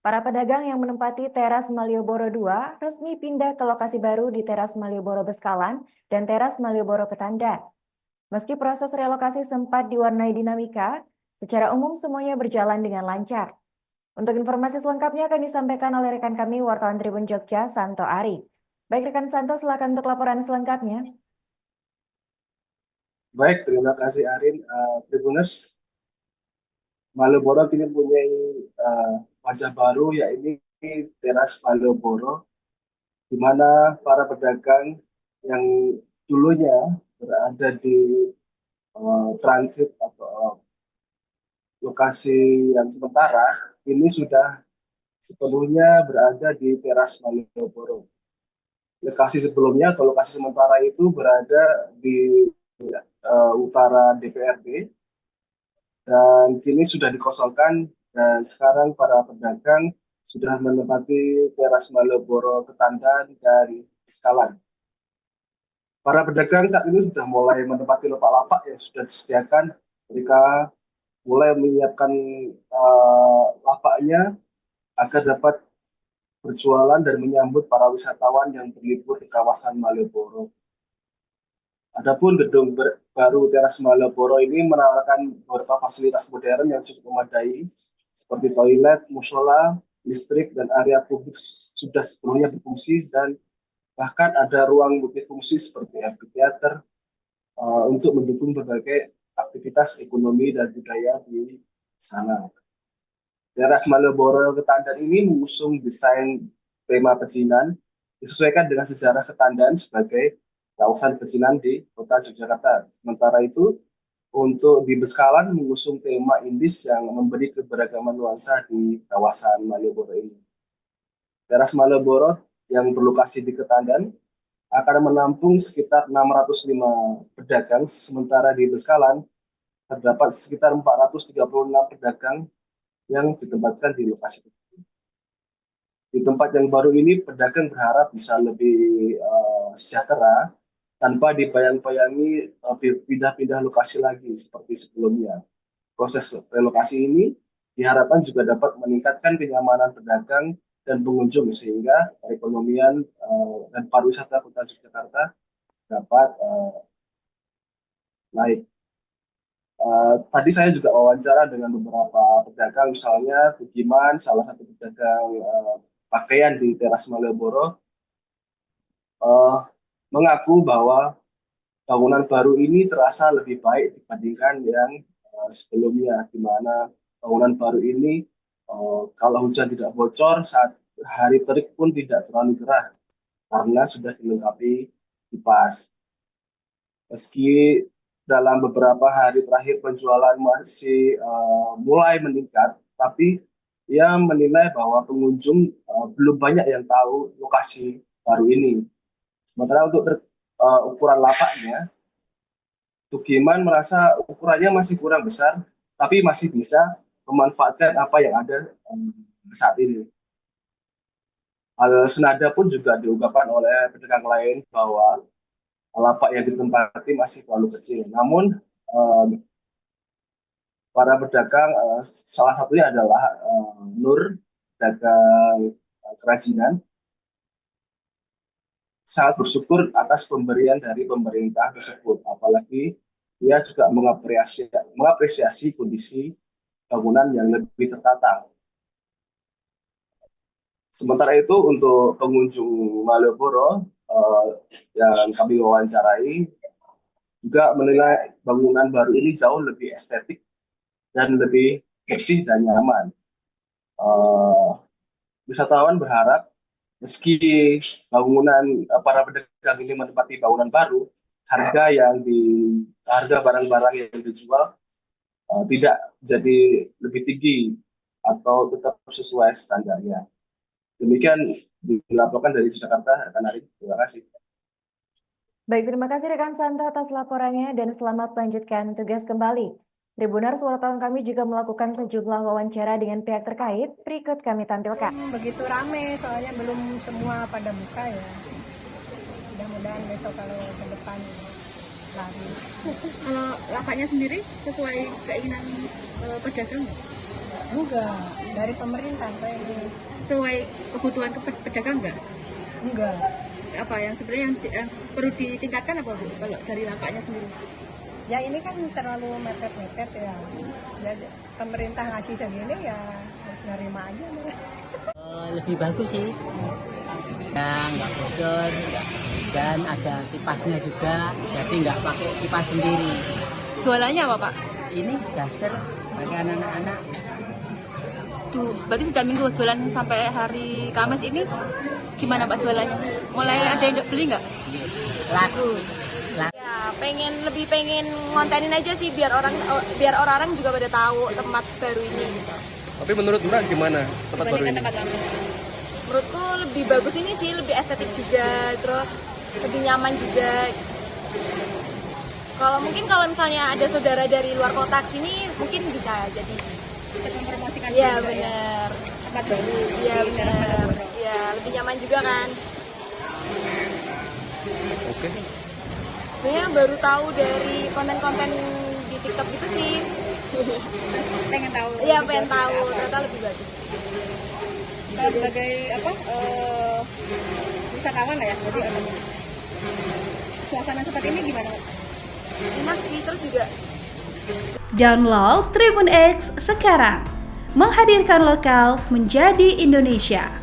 Para pedagang yang menempati teras Malioboro II resmi pindah ke lokasi baru di teras Malioboro Beskalan dan teras Malioboro Ketandan. Meski proses relokasi sempat diwarnai dinamika, secara umum semuanya berjalan dengan lancar. Untuk informasi selengkapnya akan disampaikan oleh rekan kami wartawan Tribun Jogja, Santo Ari. Baik rekan Santo, silakan untuk laporan selengkapnya. Baik, terima kasih Arin. Tribuners, Malioboro kini punya wajah baru, yaitu teras Malioboro, di mana para pedagang yang dulunya berada di transit atau lokasi yang sementara, ini sudah sepenuhnya berada di teras Malioboro. Lokasi sebelumnya atau lokasi sementara itu berada di utara DPRD, dan kini sudah dikosongkan, dan sekarang para pedagang sudah menempati teras Malioboro Ketandan dan Skalan. Para pedagang saat ini sudah mulai menempati lapak-lapak yang sudah disediakan. Mereka mulai menyiapkan lapaknya agar dapat berjualan dan menyambut para wisatawan yang berlibur di kawasan Malioboro. Adapun gedung baru teras Malioboro ini menawarkan beberapa fasilitas modern yang cukup memadai, seperti toilet, musola, listrik, dan area publik sudah sepenuhnya berfungsi, dan bahkan ada ruang multifungsi seperti amphitheater untuk mendukung berbagai aktivitas ekonomi dan budaya di sana. Teras Malioboro Ketandan ini mengusung desain tema pecinan, disesuaikan dengan sejarah Ketandan sebagai kawasan pecinan di kota Yogyakarta. Sementara itu, untuk di Beskalan mengusung tema Indis yang memberi keberagaman nuansa di kawasan Malioboro ini. Teras Malioboro yang berlokasi di Ketandan akan menampung sekitar 605 pedagang, sementara di Beskalan terdapat sekitar 436 pedagang yang ditempatkan di lokasi itu. Di tempat yang baru ini, pedagang berharap bisa lebih sejahtera tanpa dibayang-bayangi pindah-pindah lokasi lagi seperti sebelumnya. Proses relokasi ini diharapkan juga dapat meningkatkan kenyamanan pedagang dan pengunjung, sehingga perekonomian dan pariwisata Kota Yogyakarta dapat naik. Tadi saya juga wawancara dengan beberapa pedagang, misalnya Budiman, salah satu pedagang pakaian di teras Malioboro, mengaku bahwa bangunan baru ini terasa lebih baik dibandingkan yang sebelumnya, di mana bangunan baru ini kalau hujan tidak bocor, saat hari terik pun tidak terlalu gerah karena sudah dilengkapi kipas. Meski dalam beberapa hari terakhir penjualan masih mulai meningkat, tapi ia menilai bahwa pengunjung belum banyak yang tahu lokasi baru ini. Sementara untuk ukuran lapaknya, Tugiman merasa ukurannya masih kurang besar, tapi masih bisa memanfaatkan apa yang ada saat ini. Hal senada pun juga diungkapkan oleh pedagang lain bahwa lapak yang ditempati masih terlalu kecil. Namun para pedagang, salah satunya adalah Nur, pedagang kerajinan, sangat bersyukur atas pemberian dari pemerintah tersebut. Apalagi dia juga mengapresiasi kondisi bangunan yang lebih tertata. Sementara itu, untuk pengunjung Malioboro yang kami wawancarai juga menilai bangunan baru ini jauh lebih estetik dan lebih bersih dan nyaman. Wisatawan berharap meski bangunan para pedagang ini menempati bangunan baru, harga barang-barang yang dijual tidak jadi lebih tinggi atau tetap sesuai standarnya. Demikian dilaporkan dari Jakarta, rekan Ari. Terima kasih. Baik, terima kasih rekan Santo atas laporannya dan selamat melanjutkan tugas kembali. Tribuners, wartawan kami juga melakukan sejumlah wawancara dengan pihak terkait. Berikut kami tampilkan. Begitu rame, soalnya belum semua pada buka ya. Mudah-mudahan besok kalau ke depan lagi. Kalau lapaknya sendiri sesuai keinginan pedagang? Enggak, dari pemerintah. sesuai kebutuhan pedagang nggak? Enggak. Apa yang sebenarnya yang perlu ditingkatkan apa Bu kalau dari lapaknya sendiri? Ya ini kan terlalu mepet-mepet ya. Jadi pemerintah ngasih segini ya harus nerima aja. Lebih bagus sih, ya nggak bocor dan ada kipasnya juga, jadi nggak pakai kipas sendiri. Jualannya apa Pak? Ini daster bagi anak-anak. Tuh, berarti sejak minggu jualan sampai hari Kamis ini gimana Pak jualannya? Mulai ada yang beli nggak? Laku. Ya, lebih pengen ngontenin aja sih biar orang-orang juga pada tahu tempat baru ini. Gitu. Tapi menurut Mbak gimana tempat baru ini? Tempat lama. Menurutku lebih bagus ini sih, lebih estetik juga, terus lebih nyaman juga. Kalau misalnya ada saudara dari luar kota sini mungkin bisa jadi. Untuk mempromosikan Iya juga ya, benar. tempat baru. Iya di daerah benar. Malioboro. Iya lebih nyaman juga kan. Oke. Sebenarnya baru tahu dari konten-konten di TikTok gitu sih. Pengen tahu. Iya lebih pengen jauh tahu, seperti apa. ternyata lebih bagus. Kalau sebagai wisatawan lah ya, jadi suasana seperti ini gimana? Enak sih, terus juga Download Tribun X sekarang, menghadirkan lokal menjadi Indonesia.